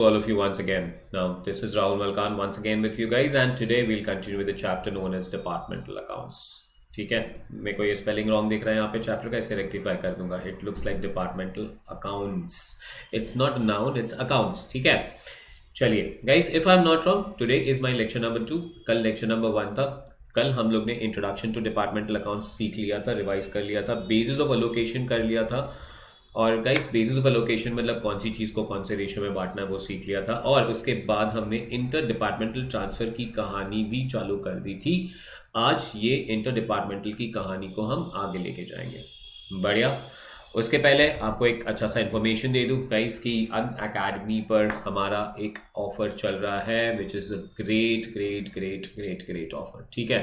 All of you once again. Now, this is Rahul Malkan once again with you guys, and today we'll continue with the chapter known as departmental accounts. ठीक है, मेरे को ये spelling wrong दिख रहा है यहाँ पे चैप्टर का, इसे रेक्टिफाई कर दूंगा. It looks like departmental accounts. It's not noun, it's accounts. ठीक है, चलिए guys, if I am not wrong, today is my lecture number 2. कल लेक्चर नंबर 1 था. कल हम लोग ने इंट्रोडक्शन टू डिपार्टमेंटल अकाउंट्स सीख लिया था, रिवाइज कर लिया था, बेसिस ऑफ एलोकेशन कर लिया था. और गाइस, बेसिस ऑफ एलोकेशन मतलब कौन सी चीज़ को कौन से रेशियो में बांटना है वो सीख लिया था. और उसके बाद हमने इंटर डिपार्टमेंटल ट्रांसफर की कहानी भी चालू कर दी थी. आज ये इंटर डिपार्टमेंटल की कहानी को हम आगे लेके जाएंगे. बढ़िया. उसके पहले आपको एक अच्छा सा इन्फॉर्मेशन दे दूं गाइस कि अनअकैडमी पर हमारा एक ऑफर चल रहा है, which is a great great great great great offer. ठीक है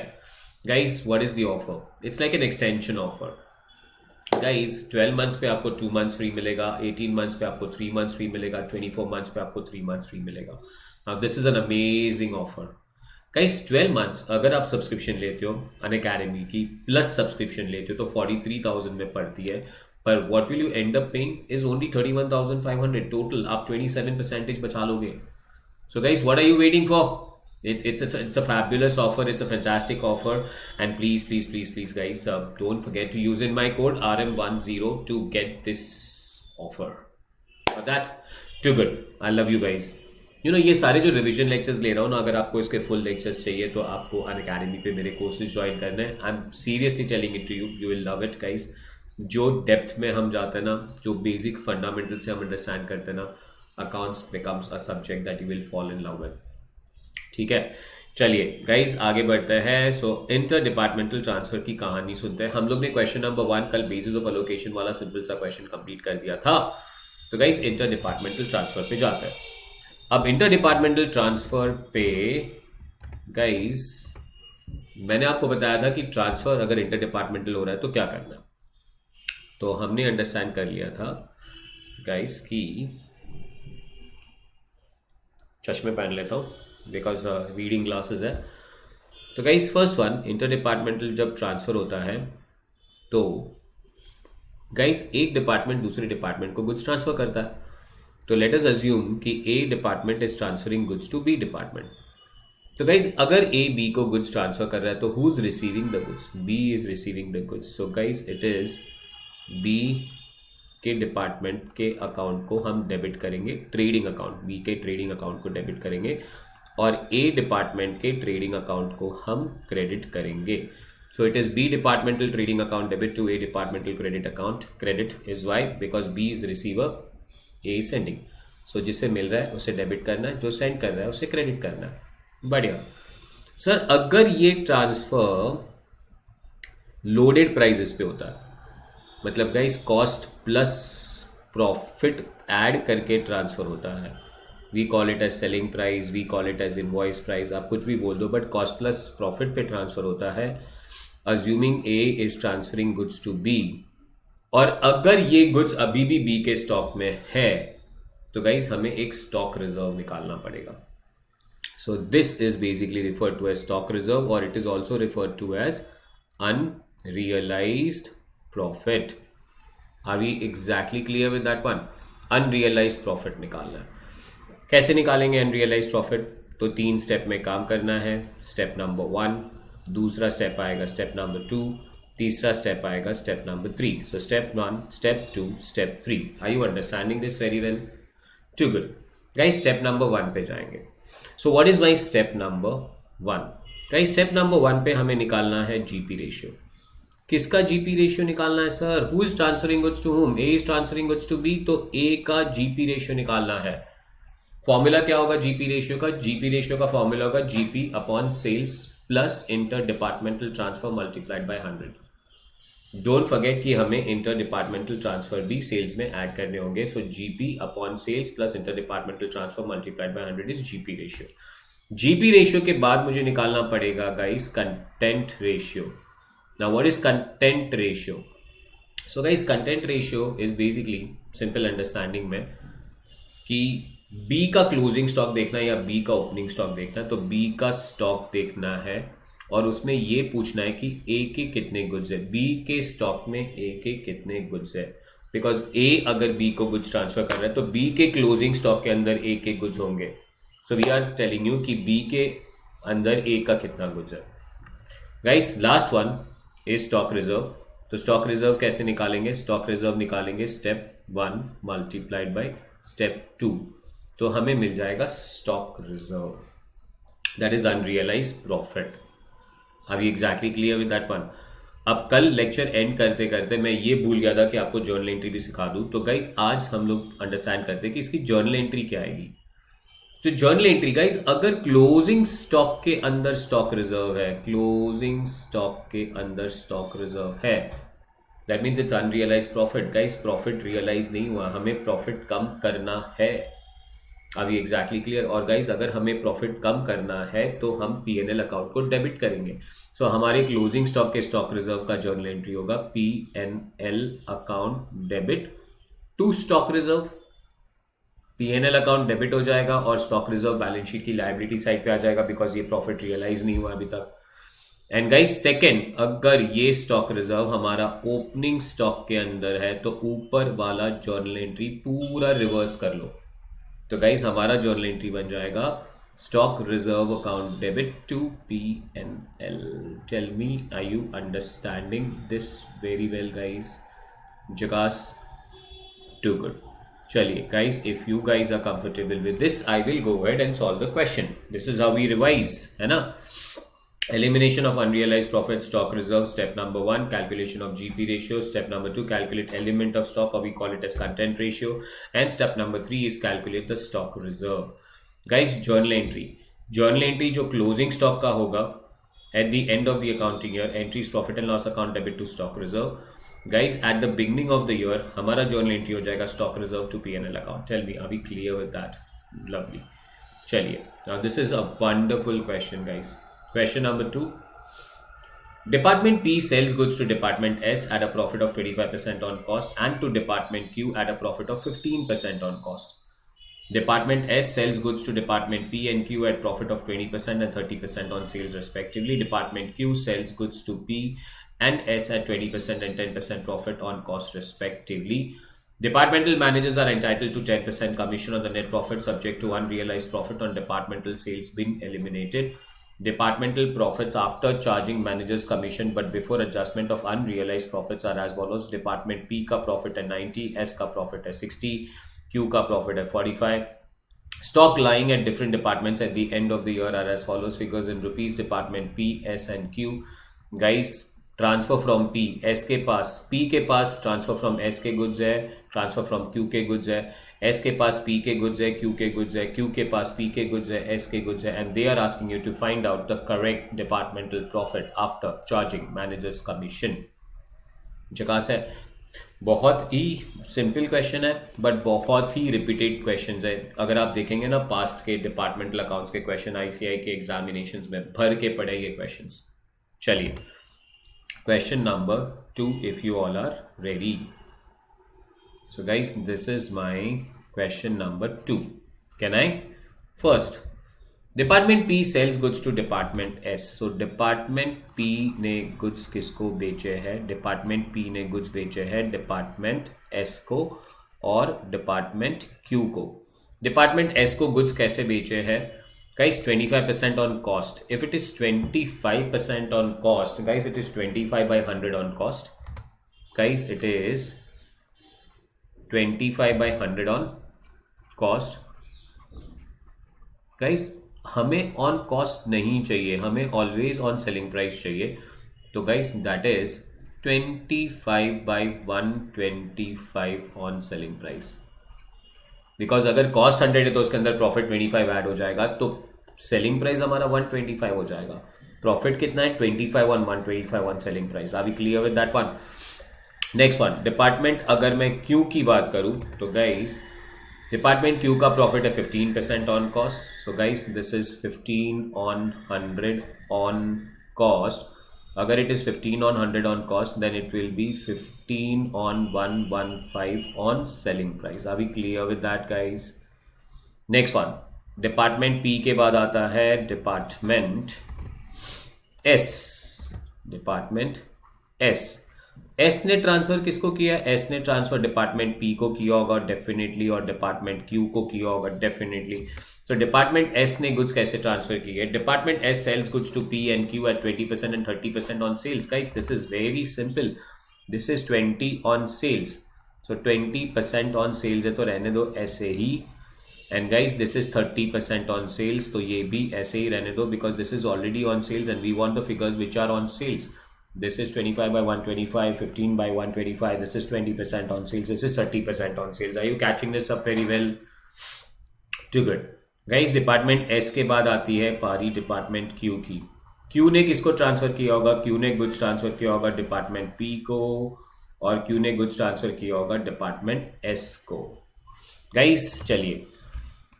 guys, what is the offer? It's like an extension offer. Guys, 12 months पे आपको 2 मंथ्स फ्री मिलेगा, 18 मंथ्स पे आपको 3 मंथ्स फ्री मिलेगा, 24 मंथ्स पे आपको 3 मंथ्स फ्री मिलेगा. Now this is an amazing offer. Guys, 12 months अगर आप सब्सक्रिप्शन लेते हो अनअकैडमी की प्लस सब्सक्रिप्शन लेते हो तो 43,000 में पड़ती है. पर what will you end up paying is only 31,500 total. आप 27% बचा लोगे. So guys, what are you waiting for? It's a fabulous offer. It's a fantastic offer, and please guys, don't forget to use in my code RM10 to get this offer. For that, too good. I love you guys. ये सारे जो revision lectures ले रहा हूँ ना, अगर आपको इसके फुल लेक्चर्स चाहिए तो आपको अनअकैडमी पे मेरे कोर्सेज ज्वाइन करना है. I am seriously telling it to you, you will love it guys. जो डेप्थ में हम जाते हैं ना, जो बेसिक फंडामेंटल से हम अंडरस्टैंड करते हैं ना, accounts becomes a subject that you will fall in love with. ठीक है, चलिए गाइज आगे बढ़ते हैं. सो इंटर डिपार्टमेंटल ट्रांसफर की कहानी सुनते हैं. हम लोग ने क्वेश्चन नंबर 1 कल बेसिस ऑफ एलोकेशन वाला सिंपल सा क्वेश्चन कंप्लीट कर दिया था. तो गाइज इंटर डिपार्टमेंटल ट्रांसफर पे जाते हैं. अब इंटर डिपार्टमेंटल ट्रांसफर पे गाइज मैंने आपको बताया था कि ट्रांसफर अगर इंटर डिपार्टमेंटल हो रहा है तो क्या करना है. तो हमने अंडरस्टैंड कर लिया था गाइज कि चश्मे पहन लेता हूँ बिकॉज रीडिंग ग्लासेस है. तो guys, first one, inter departmental जब ट्रांसफर होता है तो गाइस एक डिपार्टमेंट दूसरे डिपार्टमेंट को गुड्स ट्रांसफर करता है. तो लेट अस अज्यूम कि A department is transferring goods to B department. तो गाइस, अगर ए बी को गुड्स ट्रांसफर कर रहा है तो who is receiving the goods? B is receiving the goods. So guys, it is B के department के अकाउंट को हम डेबिट करेंगे, ट्रेडिंग अकाउंट, बी के ट्रेडिंग अकाउंट को डेबिट करेंगे और ए डिपार्टमेंट के ट्रेडिंग अकाउंट को हम क्रेडिट करेंगे. So it is B departmental trading account debit to A departmental credit account. Credit is why? Because B is receiver, A is sending. So जिससे मिल रहा है उसे डेबिट करना है, जो सेंड कर रहा है उसे क्रेडिट करना है. बढ़िया. सर, अगर ये ट्रांसफर लोडेड प्राइजेस पे होता है, मतलब guys cost plus profit add करके ट्रांसफर होता है, we call it as selling price, we call it as invoice price, आप कुछ भी बोल दो, बट कॉस्ट प्लस प्रॉफिट पे ट्रांसफर होता है. Assuming A is transferring goods to B, और अगर ये गुड्स अभी भी बी के स्टॉक में है तो गाइस हमें एक स्टॉक रिजर्व निकालना पड़ेगा. So this is basically referred to as stock reserve, और it is also referred to as unrealised profit. Are we exactly clear with that one? Unrealised profit निकालना है. कैसे निकालेंगे अनरियलाइज्ड प्रॉफिट? तो 3 स्टेप में काम करना है. स्टेप नंबर 1, दूसरा स्टेप आएगा स्टेप नंबर 2, तीसरा स्टेप आएगा step number 3. So step 1, step 2, step 3. Are you understanding this very well? Too good. Guys, step number 1 पे जाएंगे. So what is my step number 1? Guys, step number 1 पे हमें निकालना है जीपी रेशियो. किसका GP ratio निकालना है sir? Who is transferring goods to whom? A is transferring goods to B, तो ए का जीपी रेशियो निकालना है. फॉर्मूला क्या होगा जीपी रेशियो का? जीपी रेशियो का फॉर्मूला होगा GP upon sales plus inter departmental transfer multiplied by 100. Don't forget कि हमें इंटर डिपार्टमेंटल ट्रांसफर भी सेल्स में ऐड करने होंगे. So GP upon sales plus inter departmental transfer multiplied by 100 is GP ratio. GP ratio के बाद मुझे निकालना पड़ेगा guys content ratio. Now what is content ratio? So guys, content ratio is basically simple understanding में कि B का closing stock देखना है या बी का ओपनिंग स्टॉक देखना है, तो बी का स्टॉक देखना है और उसमें ये पूछना है कि ए के कितने गुड्स है, बी के स्टॉक में ए के कितने गुड्स है. बिकॉज ए अगर बी को गुड्स ट्रांसफर कर रहा है तो बी के क्लोजिंग स्टॉक के अंदर ए के गुड्स होंगे. So we are telling you कि बी के अंदर ए का कितना गुड्स है. Guys last one is stock reserve. तो स्टॉक रिजर्व कैसे निकालेंगे? स्टॉक रिजर्व निकालेंगे स्टेप 1 मल्टीप्लाइड बाय स्टेप 2. तो हमें मिल जाएगा stock reserve, that is unrealise profit. Are we exactly clear with that one? अब कल लेक्चर एंड करते करते मैं ये भूल गया था कि आपको जर्नल एंट्री भी सिखा दूं. तो गाइस आज हम लोग अंडरस्टैंड करते हैं कि इसकी जर्नल एंट्री क्या आएगी. तो जर्नल एंट्री गाइस, अगर क्लोजिंग स्टॉक के अंदर स्टॉक रिजर्व है, क्लोजिंग स्टॉक के अंदर स्टॉक रिजर्व है, that means it's unrealise profit. Guys profit realise नहीं हुआ, हमें प्रॉफिट कम करना है. अभी एग्जैक्टली क्लियर? और गाइस अगर हमें प्रॉफिट कम करना है तो हम पीएनएल अकाउंट को डेबिट करेंगे. सो हमारे क्लोजिंग स्टॉक के स्टॉक रिजर्व का जर्नल एंट्री होगा PNL account debit to stock reserve. PNL account debit हो जाएगा और स्टॉक रिजर्व बैलेंस शीट की लायबिलिटी साइड पे आ जाएगा बिकॉज ये प्रॉफिट रियलाइज नहीं हुआ अभी तक. एंड गाइस सेकेंड, अगर ये स्टॉक रिजर्व हमारा ओपनिंग स्टॉक के अंदर है तो ऊपर वाला जर्नल एंट्री पूरा रिवर्स कर लो. तो गाइस हमारा जर्नल एंट्री बन जाएगा stock reserve account debit to PNL. Tell me, are you understanding this very well guys? जकास, टू गुड. चलिए guys, if you guys are comfortable with this I will go ahead and solve the question. This is how we revise, है ना? Elimination of unrealized profit, stock reserve, step number 1. Calculation of GP ratio, step number 2. Calculate element of stock, or we call it as content ratio, and step number 3 is calculate the stock reserve. Guys, journal entry जो closing stock का होगा at the end of the accounting year, entries profit and loss account debit to stock reserve. Guys, at the beginning of the year हमारा journal entry हो जाएगा stock reserve to P&L account. Tell me, are we clear with that? Lovely. चलिए, now this is a wonderful question guys. Question number 2. Department P sells goods to Department S at a profit of 25% on cost and to Department Q at a profit of 15% on cost. Department S sells goods to Department P and Q at profit of 20% and 30% on sales respectively. Department Q sells goods to P and S at 20% and 10% profit on cost respectively. Departmental managers are entitled to 10% commission on the net profit subject to unrealized profit on departmental sales being eliminated. Departmental profits after charging managers commission but before adjustment of unrealized profits are as follows. Department P का profit है 90, S का profit है 60, Q का profit है 45. Stock lying at different departments at the end of the year are as follows. Figures in rupees. Department P, S and Q. Guys, transfer from P, S के पास, P के पास transfer from S के goods है, transfer from Q के goods है, S के पास पी के गुड्स है, क्यू के गुड्स है, क्यू के पास पी के गुड्स है, एस के गुड्स है, and they are asking you to find out the correct departmental profit after charging managers commission. जकास है, बहुत ही सिंपल क्वेश्चन है बट बहुत ही रिपीटेड क्वेश्चन है. अगर आप देखेंगे ना पास्ट के डिपार्टमेंटल अकाउंट्स के क्वेश्चन आईसीआई के एग्जामिनेशन में भर के पड़े ये क्वेश्चन. चलिए, question number 2 if you all are ready. So guys, this is my question number 2. Can I? First, Department P sells goods to Department S. So Department P ने goods किसको बेचे हैं? Department P ने goods बेचे हैं Department S को और Department Q को. Department S को goods कैसे बेचे हैं? Guys, 25% on cost. If it is 25% on cost, guys, it is 25 by 100 on cost. Guys, it is 25 by 100 on cost. Guys, हमें on cost नहीं चाहिए, हमें always on selling price चाहिए. तो guys, that is 25 by 125 on selling price. Because अगर cost 100 है तो उसके अंदर प्रॉफिट 25 ऐड हो जाएगा तो सेलिंग प्राइस हमारा 125 हो जाएगा. प्रॉफिट कितना है? 25 on 125 on selling price. Are we clear with that one? Next one, department अगर मैं क्यू की बात करूं तो गाइस डिपार्टमेंट क्यू का प्रॉफिट है 15% on cost. So guys this is 15 on 100 on cost. अगर it is 15 on 100 on cost, then it will be 15 on 115 on selling price. Are we clear with that, guys? Next one, Department P के बाद आता है Department S. Department S. S ने transfer किसको किया? S ने transfer department P को किया होगा डेफिनेटली, और डिपार्टमेंट क्यू को किया होगा डेफिनेटली. सो डिपार्टमेंट एस ने गुड्स कैसे ट्रांसफर किए? Department S sells goods to P and Q at 20% and 30% on sales. Guys this is very simple. This is 20 on sales. So 20% on sales है तो रहने दो ऐसे ही. And guys this is 30% on sales, तो ये भी ऐसे ही रहने दो because this is already on sales and we want the figures which are on sales. This is 25 by 125, 15 by 125. This is 20% on sales. This is 30% on sales. Are you catching this up very well? Too good. Guys, department S के बाद आती है पारी department Q की. Q ने किसको transfer किया होगा? Q ने गुड्स ट्रांसफर किया होगा डिपार्टमेंट P को, और Q ने गुड्स ट्रांसफर किया होगा डिपार्टमेंट S को. गाइस चलिए,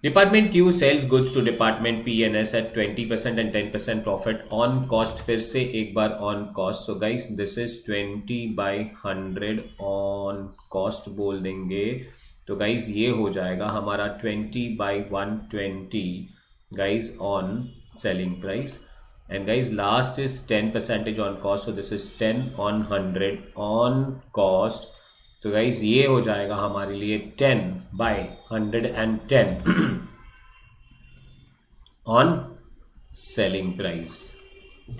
department Q sells goods to department P and S at 20% and 10% profit on cost. फिर से एक बार on cost. So guys this is 20/100 on cost बोल देंगे. तो गाइस ये हो जाएगा हमारा 20/120 guys on selling price. And guys last is 10% on cost. So this is 10 on 100 on cost. तो गाइज ये हो जाएगा हमारे लिए 10/110 on selling price.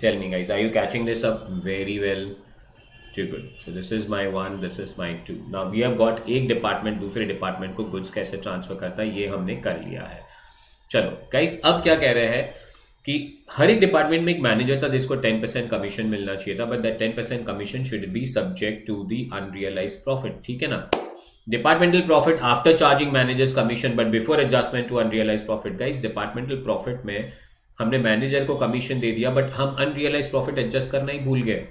Tell me guys, are you catching this up very well? Too good. So this is my 1, this is my 2. Now we have got एक department दूसरे department को goods कैसे ट्रांसफर करता है ये हमने कर लिया है. चलो गाइज अब क्या कह रहे हैं कि हर एक डिपार्टमेंट में एक मैनेजर था जिसको 10% कमीशन मिलना चाहिए था, but that 10% commission should be subject to the unrealized profit. ठीक है ना? Departmental profit after charging managers commission but before adjustment to unrealized profit. Guys departmental profit में हमने मैनेजर को कमीशन दे दिया बट हम अनरियलाइज्ड प्रॉफिट एडजस्ट करना ही भूल गए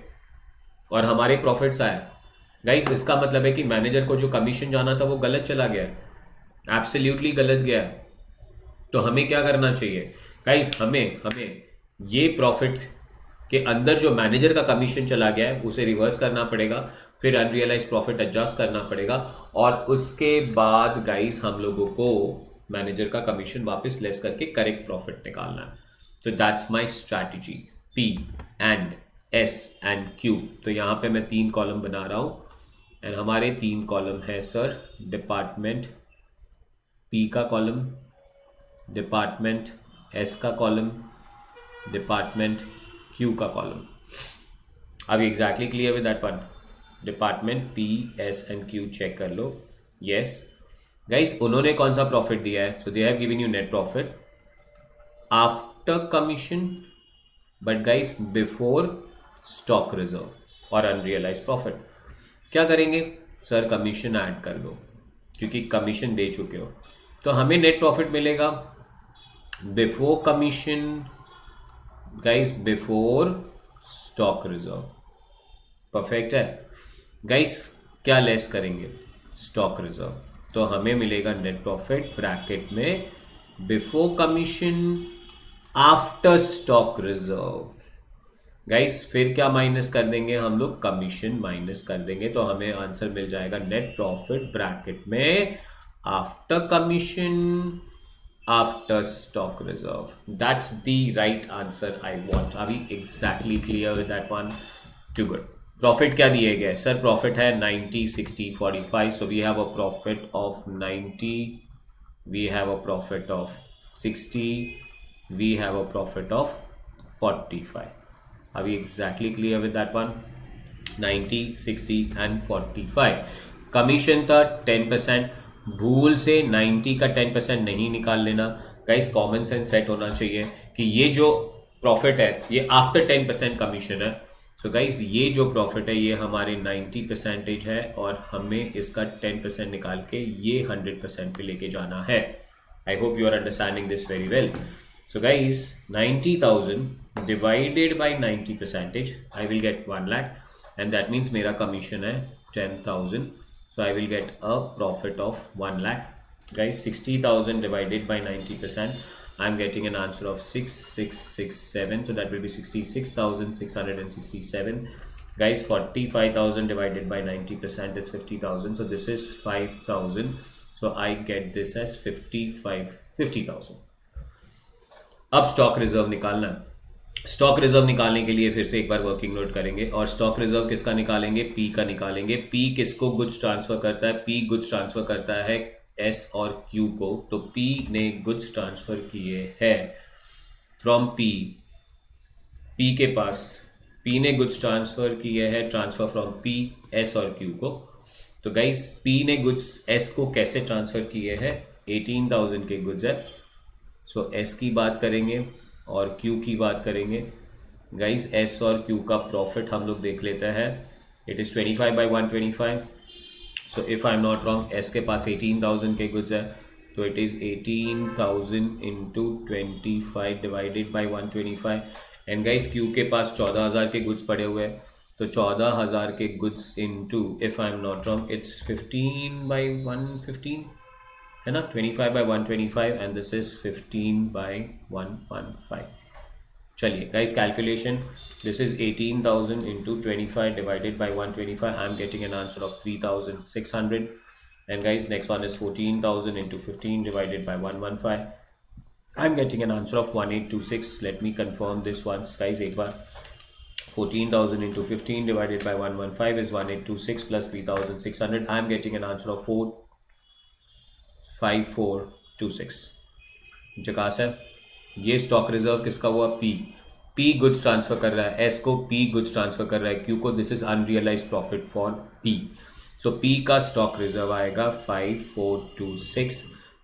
और हमारे प्रॉफिट्स आए. गाइस इसका मतलब है कि मैनेजर को जो कमीशन जाना था वो गलत चला गया, एब्सोल्युटली गलत गया. तो हमें क्या करना चाहिए गाइस? हमें ये प्रॉफिट के अंदर जो मैनेजर का कमीशन चला गया है उसे रिवर्स करना पड़ेगा, फिर अनरियलाइज्ड प्रॉफिट एडजस्ट करना पड़ेगा और उसके बाद गाइस हम लोगों को मैनेजर का कमीशन वापस लेस करके करेक्ट प्रॉफिट निकालना है. So that's my strategy. P and S and Q. तो यहां पे मैं 3 कॉलम बना रहा हूं एंड हमारे 3 कॉलम है सर डिपार्टमेंट P का कॉलम, डिपार्टमेंट S का कॉलम, डिपार्टमेंट Q का कॉलम. अब exactly clear with that one? Department P, S and Q check कर लो. यस गाइस उन्होंने कौन सा प्रॉफिट दिया है? So they have given you net profit after commission but guys before stock reserve और अनरियलाइज्ड प्रॉफिट. क्या करेंगे सर? कमीशन ऐड कर लो क्योंकि कमीशन दे चुके हो. तो हमें नेट प्रॉफिट मिलेगा before commission guys, before stock reserve. Perfect है गाइस. क्या लेस करेंगे? Stock reserve. तो हमें मिलेगा नेट प्रॉफिट ब्रैकेट में before commission after stock reserve. Guys फिर क्या माइनस कर देंगे हम लोग? कमीशन माइनस कर देंगे. तो हमें आंसर मिल जाएगा नेट प्रॉफिट ब्रैकेट में after commission after stock reserve. That's the right answer I want. Are we exactly clear with that one? Too good. Profit क्या दिए गए सर? Profit है 90, 60, 45. So we have a profit of 90. We have a profit of 60. We have a profit of 45. Are we exactly clear with that one? 90, 60 and 45. Commission था 10%. भूल से 90 का 10% नहीं निकाल लेना. गाइस कॉमन सेंस सेट होना चाहिए कि ये जो प्रॉफिट है ये आफ्टर 10% कमीशन है. सो गाइस ये जो प्रॉफिट है ये हमारे 90% है और हमें इसका 10% निकाल के ये 100% पे लेके जाना है. I hope you are understanding this very well. So guys 90,000 divided by 90% I will get 1 lakh and that means मेरा कमीशन है 10,000. So I will get a profit of 1 lakh. Guys 60,000 divided by 90%. I'm getting an answer of 6667. So that will be 66,667. Guys 45,000 divided by 90% is 50,000. So this is 5,000. So I get this as 50,000. अब stock reserve निकालना है. Stock reserve निकालने के लिए फिर से एक बार working note करेंगे, और स्टॉक रिजर्व किसका निकालेंगे? पी का निकालेंगे। पी किसको गुड्स ट्रांसफर करता है? पी गुड्स ट्रांसफर करता है एस और क्यू को। तो पी ने गुड्स ट्रांसफर किए हैं फ्रॉम पी, पी के पास, पी ने गुड्स ट्रांसफर किए हैं, ट्रांसफर फ्रॉम पी एस और क्यू को। तो गाइस पी ने गुड्स एस को कैसे ट्रांसफर किए हैं? 18,000 के गुड्स है, सो एस की बात करेंगे और क्यू की बात करेंगे। गाइस एस और क्यू का प्रॉफिट हम लोग देख लेते हैं। It is 25 by 125। So if I am not wrong, S के पास 18,000 के गुड्स है, तो it is 18,000 into 25 divided by 125। And guys Q के पास 14,000 के गुड्स पड़े हुए हैं, तो 14,000 के goods into, if I am not wrong, it's 15 by 115 है ना, 25 by 125 and this is 15 by 115। चलिए guys calculation, this is 18,000 into 25 divided by 125। I am getting an answer of 3,600। And guys next one is 14,000 into 15 divided by 115। I am getting an answer of 1826। Let me confirm this once guys एक बार। 14,000 into 15 divided by 115 is 1826 plus 3,600. I am getting an answer of 45426। जकास है। ये stock reserve किसका हुआ? P. P goods transfer कर रहा है S को, P goods transfer कर रहा है क्यू को। This is unrealised profit for P. So P का स्टॉक रिजर्व आएगा 5426।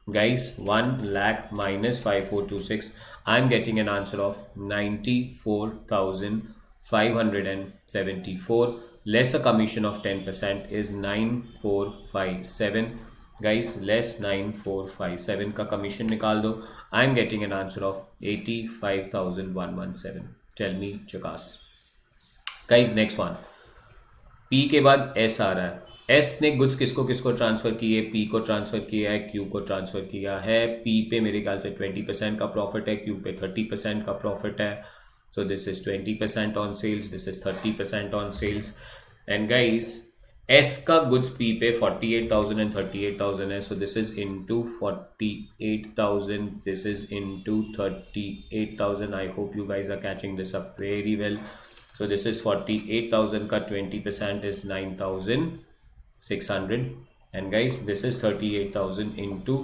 Guys 1 lakh minus 5426, I am getting an answer of 94,574 less a commission of 10% is 9457। guys less 9457 का कमीशन निकाल दो। I am getting an answer of 85,117। Tell me चकास। Guys next one, P के बाद S आ रहा है। S ने गुड्स किसको किसको ट्रांसफर किए? पी को ट्रांसफर किया है, क्यू को ट्रांसफर किया है। पी पे मेरे ख्याल से 20% का प्रॉफिट है, क्यू पे 30% का प्रॉफिट है। So this is 20% on sales, this is 30% on sales. And guys, S का goods P पे 48,000 and 38,000 है, so this is into 48,000, this is into 38,000. I hope you guys are catching this up very well. So this is 48,000 का 20% is 9,600, and guys this is 38,000 into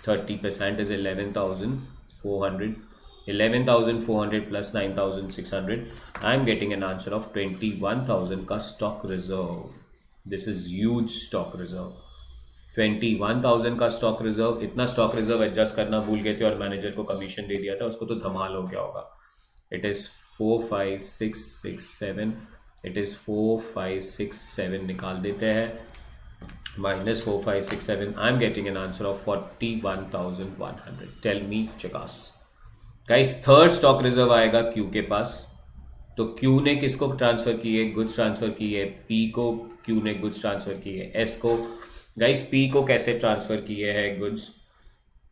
30% is 11,400. 11,400 plus 9,600, I am getting an answer of 21,000 का stock reserve. This is huge stock reserve. 21,000 का stock reserve। इतना stock reserve adjust करना भूल गए थे और manager को कमीशन दे दिया था, उसको तो धमाल हो गया होगा। It is 45667, it is 4567 निकाल देते हैं, minus 4567, I am getting an answer of 41,100। Tell me चकास। गाइस थर्ड स्टॉक रिजर्व आएगा क्यू के पास। तो क्यू ने किसको ट्रांसफर किए? गुड्स ट्रांसफर किए पी को, क्यू ने गुड्स ट्रांसफर किए एस को। गाइस पी को कैसे ट्रांसफर किए हैं goods?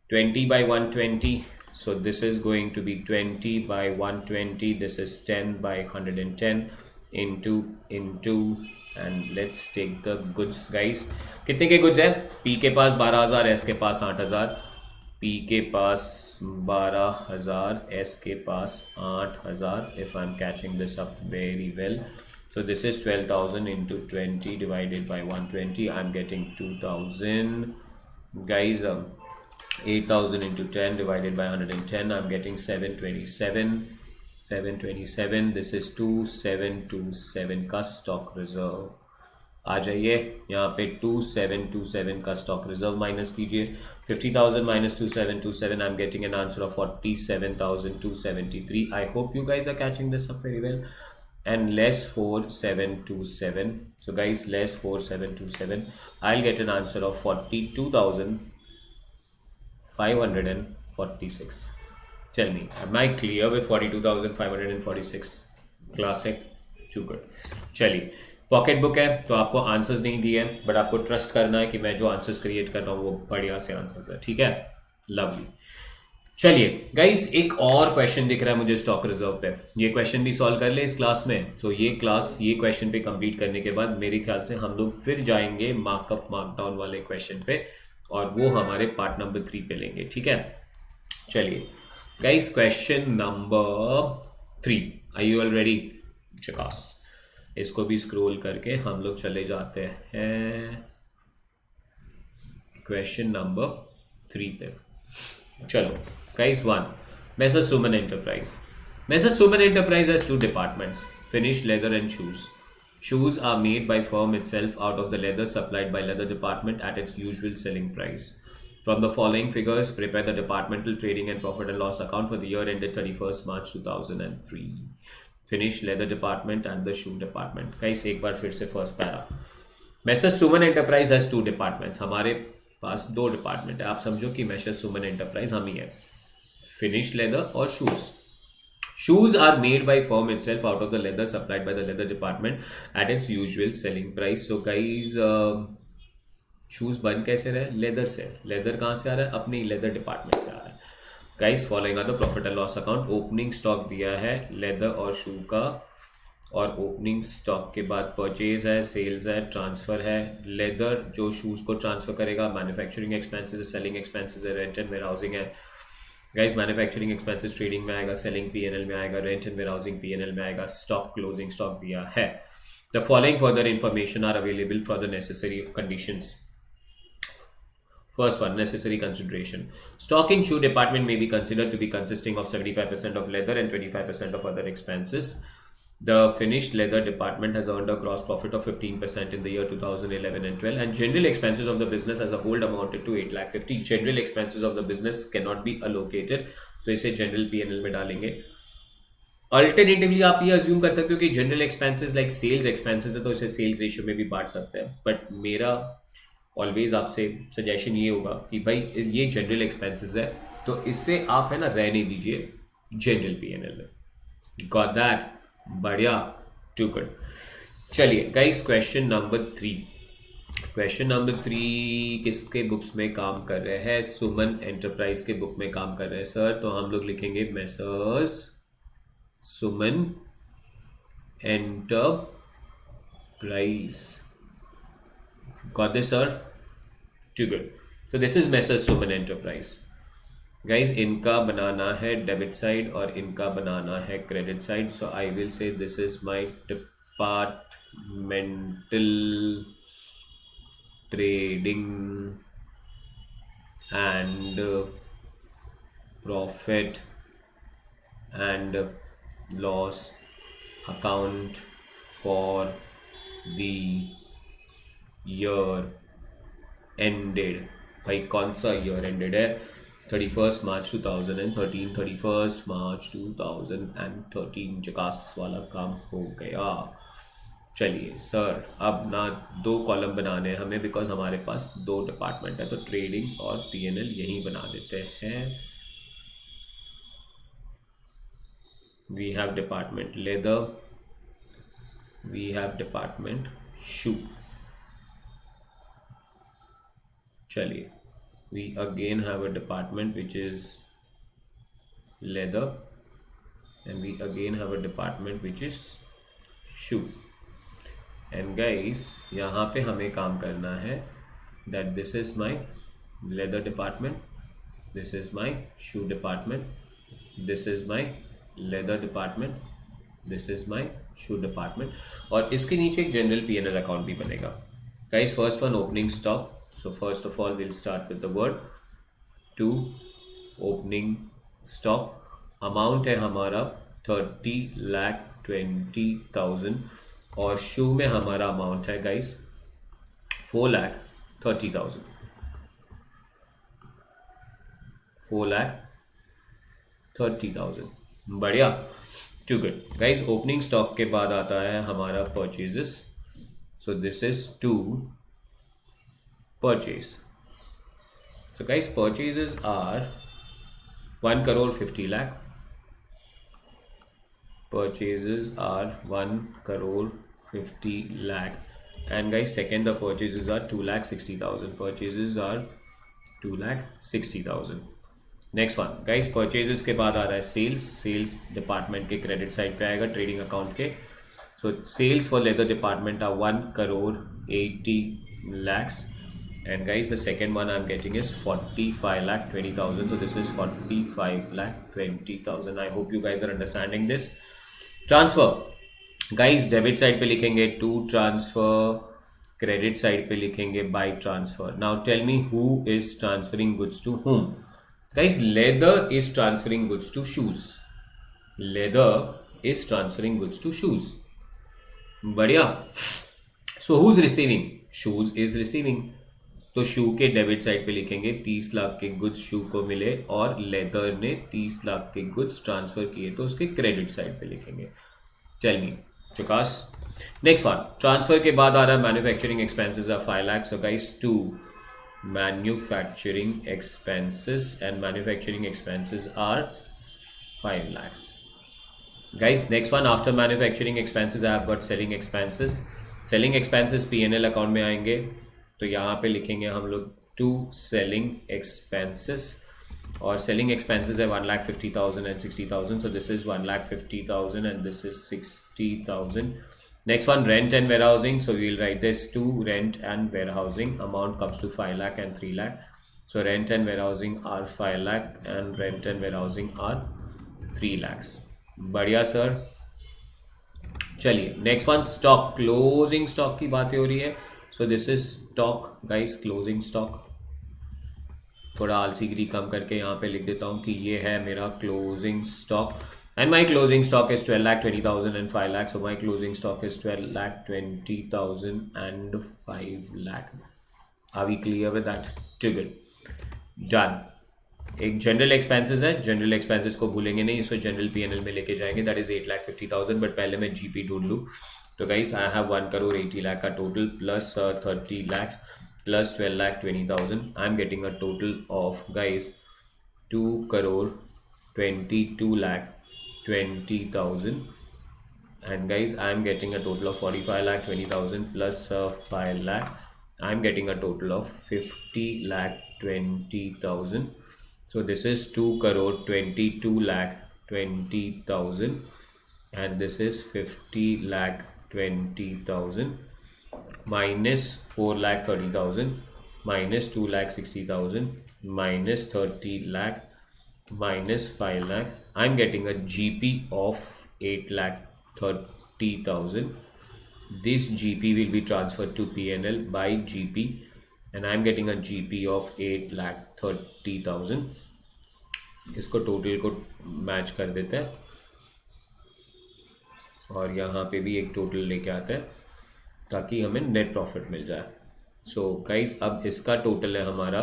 20 by 120, so this is going to be 20 by 120, this is 10 by 110 into and let's take the goods guys। कितने के गुड्स है? पी के पास 12,000, एस के पास 8,000। पी के पास 12,000, एस के पास 8,000, if I'm catching this up very well। So this is 12,000 into 20 divided by 120, I'm getting 2,000 guys। 8,000 into 10 divided by 110, I'm getting 727। this is 2727 का stock reserve. आ जाइए यहाँ पे 2727 का स्टॉक रिजर्व माइनस कीजिए। 50,000 minus 2727, I'm getting an answer of 47,273। I hope you guys are catching this up very well। And less 4727, so guys less 4727, I'll get an answer of 42,546। Tell me, am I clear with 42,546? Classic, too good। चलिए pocket book है तो आपको answers नहीं दिए हैं, but आपको trust करना है कि मैं जो आंसर्स क्रिएट कर रहा हूँ वो बढ़िया से आंसर्स है, ठीक है? लवली। चलिए गाइस एक और क्वेश्चन दिख रहा है मुझे स्टॉक रिजर्व पे, ये क्वेश्चन भी सॉल्व कर ले इस क्लास में। तो ये क्वेश्चन पे कंप्लीट करने के बाद मेरे ख्याल से हम लोग फिर जाएंगे मार्कअप मार्कडाउन वाले क्वेश्चन पे, और वो हमारे पार्ट नंबर 3 पे लेंगे, ठीक है? चलिए guys question number 3. Are you all ready? चकास. इसको भी स्क्रॉल करके हम लोग चले जाते हैं क्वेश्चन नंबर 3 पे. चलो guys, 1. Messrs Suman Enterprise. Messrs Suman Enterprise has 2 departments: finished leather and shoes. Shoes are made by firm itself out of the leather supplied by leather department at its usual selling price. From the following figures, prepare the departmental trading and profit and loss account for the year ended 31st March 2003. Finished leather department and the shoe department. Guys, एक बार फिर से first para. Messrs Suman Enterprise has 2 departments. हमारे पास 2 department है. आप समझो कि Messrs Suman Enterprise हम ही है. Finished leather और shoes. Shoes are made by firm itself out of the leather supplied by the leather department at its usual selling price. So guys, shoes बन कैसे रहे? लेदर से. लेदर कहाँ से आ रहा है? अपनी लेदर डिपार्टमेंट से आ रहा है. Guys, following are the profit and loss account. Opening stock दिया है लेदर और शू का, और ओपनिंग स्टॉक के बाद परचेज है, सेल्स है, ट्रांसफर है. लेदर जो शूज को ट्रांसफर करेगा, मैन्युफैक्चरिंग एक्सपेंसेस है, सेलिंग एक्सपेंसेस है, रेंट एंड वेयरहाउसिंग है. गाइस, मैन्युफैक्चरिंग एक्सपेंसेस ट्रेडिंग में आएगा, सेलिंग पीएनएल में आएगा, रेंट एंड वेयरहाउसिंग पीएनएल में आएगा, स्टॉक क्लोजिंग स्टॉक दिया है. The following further information are available for the necessary conditions. First one, necessary consideration. Stock in shoe department may be considered to be consisting of 75% of leather and 25% of other expenses. The finished leather department has earned a gross profit of 15% in the year 2011 and 12, and general expenses of the business as a whole amounted to 8,50,000. General expenses of the business cannot be allocated, तो इसे general P&L में डालेंगे. Alternatively आप ये assume कर सकते हो कि general expenses like sales expenses है, तो इसे सेल्स रेशियो में भी बांट सकते हैं. बट मेरा ऑलवेज आपसे सजेशन ये होगा कि भाई ये जनरल एक्सपेंसेस है, तो इससे आप है ना रहने दीजिए जनरल पीएनएल में. Got that? बढ़िया, टू गुड. चलिए guys, question number 3. Question number 3 किसके बुक्स में काम कर रहे हैं? सुमन एंटरप्राइज के बुक में काम कर रहे हैं सर. तो हम लोग लिखेंगे messrs Suman enterprise. Got this, sir? Too good. So this is Messrs Suman Enterprise. Guys, इनका बनाना है डेबिट साइड और इनका बनाना है credit side. So I will say this is my departmental trading and profit and loss account for the year ended. भाई कौन सा year ended है? 31st मार्च 2013. 31st मार्च 2013. चकास वाला काम हो गया. चलिए सर, अब ना 2 कॉलम बनाने हैं हमें, बिकॉज हमारे पास 2 डिपार्टमेंट है, तो ट्रेडिंग और पीएनएल यहीं बना देते हैं. We have department leather, we have department shoe. चलिए, we again have a department which is leather, and we again have a department which is shoe. And guys, यहाँ पे हमें काम करना है that this is my leather department, this is my shoe department, this is my leather department, this is my shoe department, और इसके नीचे एक जनरल पीएनएल अकाउंट भी बनेगा. Guys, first one, opening stock. So first of all, we'll start with the word 2. Opening stock. Amount है हमारा 30,20,000, और शू में हमारा अमाउंट है गाइस 4,30,000. 4,30,000. बढ़िया, too good. Guys, opening stock के बाद आता है हमारा purchases. So this is 2 purchase. So guys, purchases are 1,50,00,000. Purchases are 1,50,00,000. And guys, second, the purchases are 2,60,000. Purchases are 2,60,000. Next one guys, purchases के बाद आ रहा है सेल्स. सेल्स डिपार्टमेंट के क्रेडिट साइड पे आएगा, ट्रेडिंग अकाउंट के. So sales for leather department are 1,80,00,000. And guys, the second one I'm getting is 45,20,000. So this is 45,20,000. I hope you guys are understanding this. Transfer. Guys, debit side पे लिखेंगे to transfer, credit side पे लिखेंगे by transfer. Now tell me who is transferring goods to whom? Guys, leather is transferring goods to shoes. Leather is transferring goods to shoes. बढ़िया. So who's receiving? Shoes is receiving. तो शू के debit side पे लिखेंगे 30 लाख के goods शू को मिले और leather ने 30 लाख के गुड्स ट्रांसफर किए, तो उसके क्रेडिट साइड पे लिखेंगे. टेल मी चुकास. नेक्स्ट वन, ट्रांसफर के बाद आ रहा है manufacturing expenses are 5 lakh. So guys, to manufacturing expenses and manufacturing expenses are 5 lakhs. Guys, next one, after manufacturing expenses I have got selling expenses. Selling expenses P&L account में आएंगे, तो यहाँ पे लिखेंगे हम लोग टू सेलिंग एक्सपेंसेस, और selling expenses है 1,50,000 and 60,000. So this is 1,50,000 and this is 60,000. Next one, rent and warehousing. So we will write this to rent and warehousing. Amount comes to 5 lakh and 3 lakh. So rent and warehousing are 5 lakh and rent and warehousing are 3 lakhs. बढ़िया sir. चलिए next one, stock. Closing stock की बातें हो रही है. सो this is stock guys, closing stock. थोड़ा आलसीगिरी कम करके यहाँ पे लिख देता हूँ कि ये है मेरा closing stock, and my closing stock is 12,20,000 and 5 lakh. So my closing stock is 12,20,000 and 5 lakh. Are we clear with that? Good. Done. एक जनरल एक्सपेंसेस है, जनरल एक्सपेंसेस को भूलेंगे नहीं, इसको जनरल P&L में लेके जाएंगे. That is 8,50,000. बट पहले मैं जीपी ढूंढ लूँ. तो गाइस, आई हैव 1,80 lakh का total plus 30 lakhs plus 12,20,000. I am getting a total of guys 2,22,20,000. and guys, I am getting a total of 45,20,000 plus 5 lakh. I am getting a total of 50,20,000. So this is 2,22,20,000 and this is 50,20,000 minus 4,30,000 minus 2,60,000 minus 30 lakh minus 5 lakh. I'm getting a GP of 8,30,000. This GP will be transferred to P&L by GP and I'm getting a GP of 8,30,000. इसको total को match कर देते हैं और यहाँ पे भी एक टोटल लेके आते हैं ताकि हमें नेट प्रॉफिट मिल जाए. सो गाइस, अब इसका टोटल है हमारा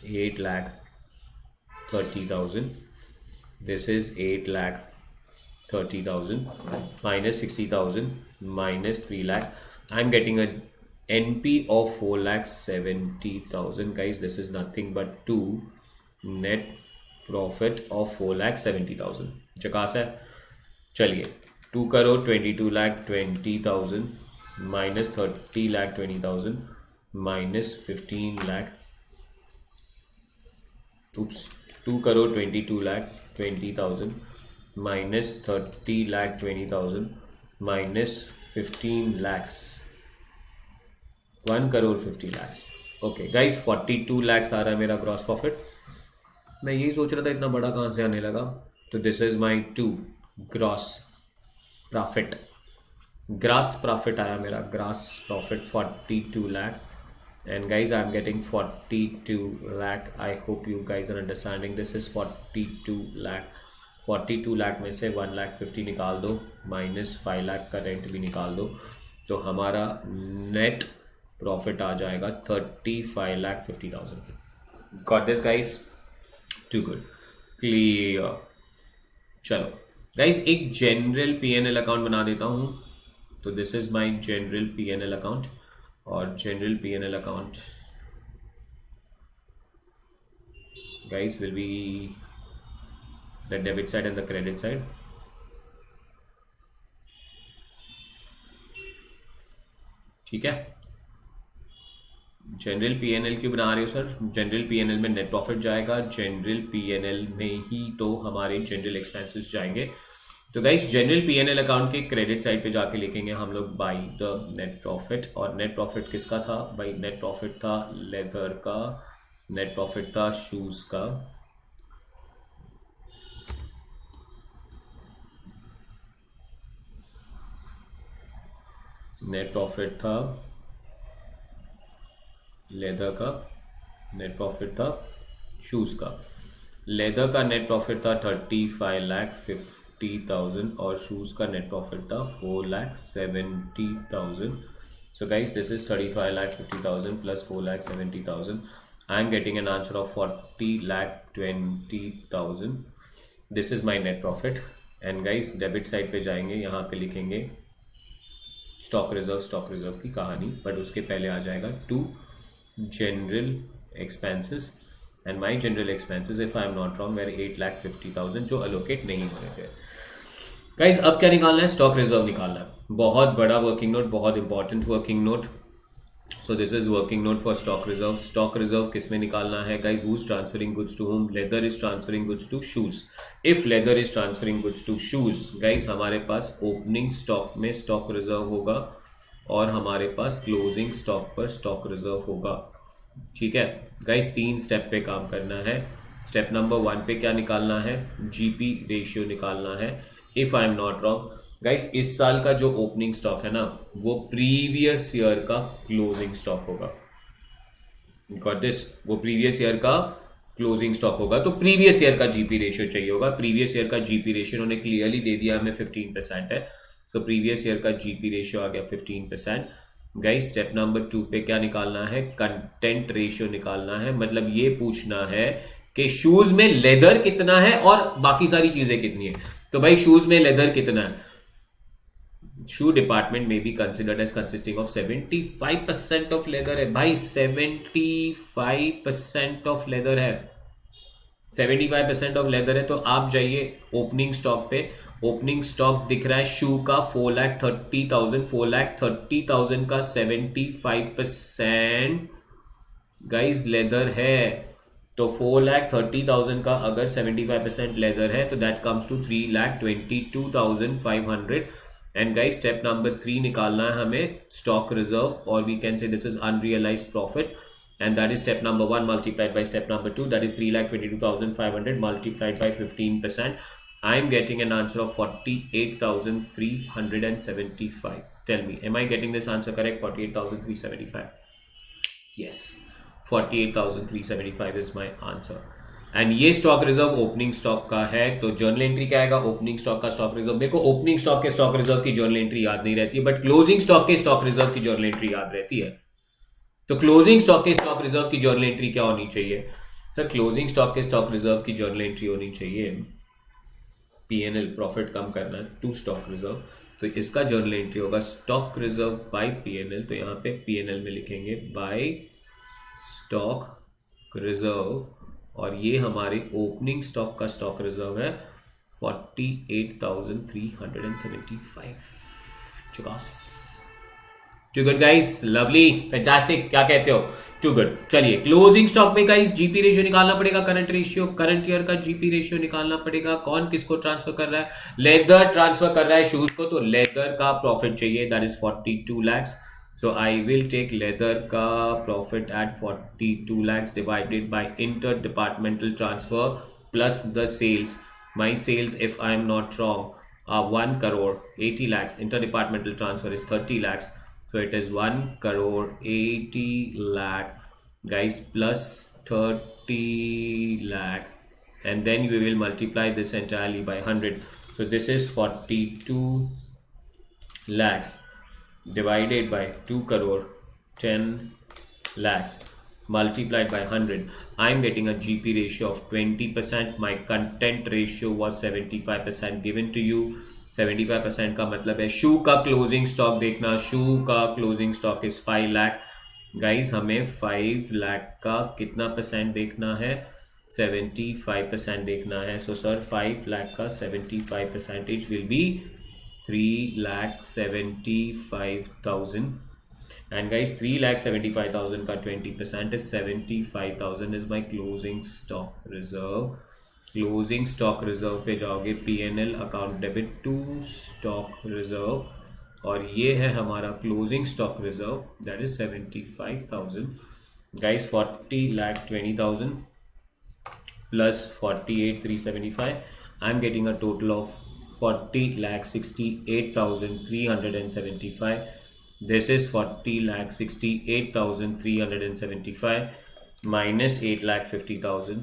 8,30,000. This is 8,30,000 minus 60,000 minus 3 lakh. I'm getting a NP of 4,70,000. guys, this is nothing but 2 net profit of 4,70,000. चकास है. चलिए, 2,22,20,000 minus 30,20,000 minus 15 lakh. Oops, 2,22,20,000 minus 30,20,000 minus 15 lakhs. 1,50 lakhs. Okay guys, 42 lakhs आ रहा है मेरा gross profit. मैं यही सोच रहा था इतना बड़ा कहाँ से आने लगा. तो this is my 2 gross profit. Gross profit आया मेरा. Gross profit 42 lakh. And guys, I'm getting 42 lakh. I hope you guys are understanding. This is 42 lakh. 42 lakh में से 1,50,000 निकाल दो माइनस 5 लाख का रेंट भी निकाल दो, तो हमारा नेट प्रॉफिट आ जाएगा 35,50,000. Got this guys? Too good. Clear. चलो गाइज, एक जनरल P&L अकाउंट बना देता हूँ. तो this is my general P&L account, और general P&L account guys will be the debit side and the credit side. ठीक है. जनरल P&L क्यों बना रहे हो सर? जनरल P&L में नेट प्रॉफिट जाएगा. जनरल P&L में ही तो हमारे जनरल एक्सपेंसेस जाएंगे. तो गाइस जनरल पीएनएल अकाउंट के क्रेडिट साइड पे जाके लिखेंगे हम लोग बाई द नेट प्रॉफिट, और नेट प्रॉफिट किसका था भाई? नेट प्रॉफिट था लेदर का, नेट प्रॉफिट था शूज का, नेट प्रॉफिट था लेदर का, नेट प्रॉफिट था शूज का। लेदर का नेट प्रॉफिट था 35,50,000 और शूज का नेट प्रॉफिट था 4,70,000। So guys, this is 35,50,000 plus 4,70,000. I am getting an answer of 40,20,000. This is my net profit. And guys, debit side पे जाएंगे, यहाँ पे लिखेंगे स्टॉक रिजर्व की कहानी, बट उसके पहले आ जाएगा to general expenses, and my general expenses if I am not wrong were 8,50,000 जो अलोकेट नहीं हो रहे थे। गाइस अब क्या निकालना है? स्टॉक रिजर्व निकालना है। बहुत बड़ा वर्किंग नोट, बहुत important working note. So this is working note for stock reserve. Stock reserve किस में निकालना है guys? Who is transferring goods to whom? Leather is transferring goods to shoes. If leather is transferring goods to shoes guys, हमारे पास opening stock में stock reserve होगा और हमारे पास क्लोजिंग स्टॉक पर स्टॉक रिजर्व होगा। ठीक है गाइस, 3 स्टेप पे काम करना है। स्टेप नंबर 1 पे क्या निकालना है? जीपी रेशियो निकालना है। If I am not wrong guys, इस साल का जो ओपनिंग स्टॉक है ना, वो प्रीवियस ईयर का क्लोजिंग स्टॉक होगा। Got this? वो प्रीवियस ईयर का क्लोजिंग स्टॉक होगा, तो प्रीवियस ईयर का जीपी रेशियो चाहिए होगा। प्रीवियस ईयर का जीपी रेशियो उन्होंने क्लियरली दे दिया हमें 15% है, सो प्रीवियस ईयर का जीपी रेशियो आ गया 15%। गाइस स्टेप नंबर 2 पे क्या निकालना है? कंटेंट रेशियो निकालना है। मतलब ये पूछना है कि शूज में लेदर कितना है और बाकी सारी चीजें कितनी है। तो भाई शूज में लेदर कितना है? शू डिपार्टमेंट में be considered as consisting of 75% of leather है भाई, 75% ऑफ लेदर है, 75% ऑफ लेदर है। तो आप जाइए ओपनिंग स्टॉक पे, ओपनिंग स्टॉक दिख रहा है शू का 4,30,000, 4,30,000 का 75% गाइज लेदर है। तो 4,30,000 का अगर 75% लेदर है तो that comes to 3,22,500। And guys step number 3 निकालना है हमें स्टॉक रिजर्व, और we can say this is unrealised profit, and that is step number 1 multiplied by step number 2, that is 3,22,500 multiplied by 15%. I am getting an answer of 48,375. Tell me, am I getting this answer correct? 48,375. Yes, 48,375 is my answer. And ये stock reserve opening stock का है। तो journal entry क्या आएगा? Opening stock का stock reserve. देखो opening stock के stock reserve की जर्नल एंट्री याद नहीं रहती है, बट क्लोजिंग स्टॉक के स्टॉक रिजर्व की जर्नल एंट्री याद रहती है। तो क्लोजिंग स्टॉक के स्टॉक रिजर्व की जर्नल एंट्री क्या होनी चाहिए? सर क्लोजिंग स्टॉक के स्टॉक रिजर्व की जर्नल एंट्री होनी चाहिए पीएनएल, प्रॉफिट कम करना है, टू स्टॉक रिजर्व। तो इसका जर्नल एंट्री होगा स्टॉक रिजर्व बाय पीएनएल। तो यहाँ पे पीएनएल में लिखेंगे बाय स्टॉक रिजर्व, और ये हमारे ओपनिंग स्टॉक का स्टॉक रिजर्व है 48,375। चुकास। Too good guys, lovely, fantastic, क्या कहते हो? Too good. चलिए क्लोजिंग स्टॉक में गाइस जीपी रेशियो निकालना पड़ेगा, करंट रेशियो, करंट ईयर का जीपी रेशियो निकालना पड़ेगा। कौन किसको ट्रांसफर कर रहा है? लेदर ट्रांसफर कर रहा है शूज को, तो लेदर का प्रॉफिट चाहिए, that is 42 lakhs। So I will take leather का profit at 42 lakhs divided by interdepartmental transfer plus the sales. My sales, if I am not wrong, are 1 crore 80 lakhs. Interdepartmental transfer is 30 lakhs. So it is 1 crore 80 lakh guys plus 30 lakh, and then we will multiply this entirely by 100. So this is 42 lakhs divided by 2 crore 10 lakhs multiplied by 100. I am getting a GP ratio of 20%. My content ratio was 75% given to you. 75% का मतलब है शू का closing stock देखना, शू का closing stock is 5 lakh guys, हमें 5 लाख का कितना percent देखना है? 75% देखना है। सो सर 5 लाख का 75% विल बी 3,75,000, and guys 3,75,000 का 20% is 75,000 is my closing stock reserve, closing stock reserve पे जाओगे, PNL account debit to stock reserve, और ये है हमारा closing stock reserve, that is 75,000 guys. 40,20,000 plus 48,375. I'm getting a total of 40,68,375. This is 40,68,375 minus 8,50,000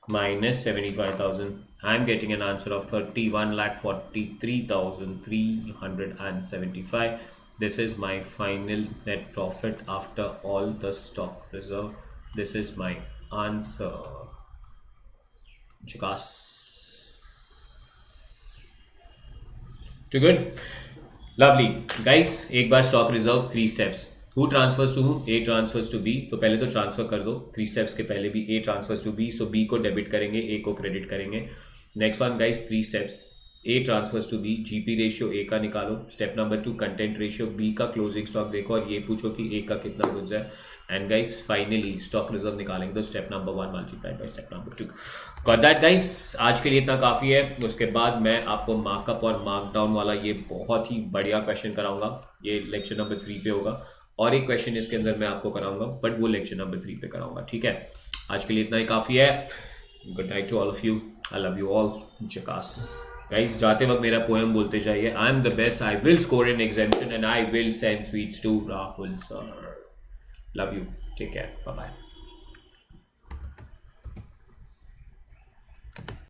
minus 75,000. I'm getting an answer of 31,43,375. This is my final net profit after all the stock reserve. This is my answer. Jackass. Too good? Lovely. Guys, एक बार stock reserve 3 steps. Who transfers to whom? A transfers to B. तो पहले तो transfer कर दो. 3 steps के पहले भी A transfers to B. So B को डेबिट करेंगे, A को क्रेडिट करेंगे. Next one guys, 3 steps. A transfers to B. GP ratio A का निकालो. Step number 2, content ratio B का क्लोजिंग स्टॉक देखो और ये पूछो कि A का कितना गुड्स है. And guys finally stock reserve निकालेंगे तो step number 1 multiplied by step number 2. Got that guys? आज के लिए इतना काफ़ी है. उसके बाद मैं आपको मार्कअप और मार्कडाउन वाला ये बहुत ही बढ़िया क्वेश्चन कराऊंगा. ये लेक्चर नंबर 3 पे होगा. और एक क्वेश्चन इसके अंदर मैं आपको कराऊंगा, बट वो लेक्चर नंबर 3 पे कराऊंगा. ठीक है, आज के लिए इतना ही काफ़ी है. Good night to all of you. I love you all. जकास गाइस. जाते वक्त मेरा पोएम बोलते जाइए. I am the best, I will score in examination and I will send sweets to Rahul sir. Love you. Take care. Bye bye.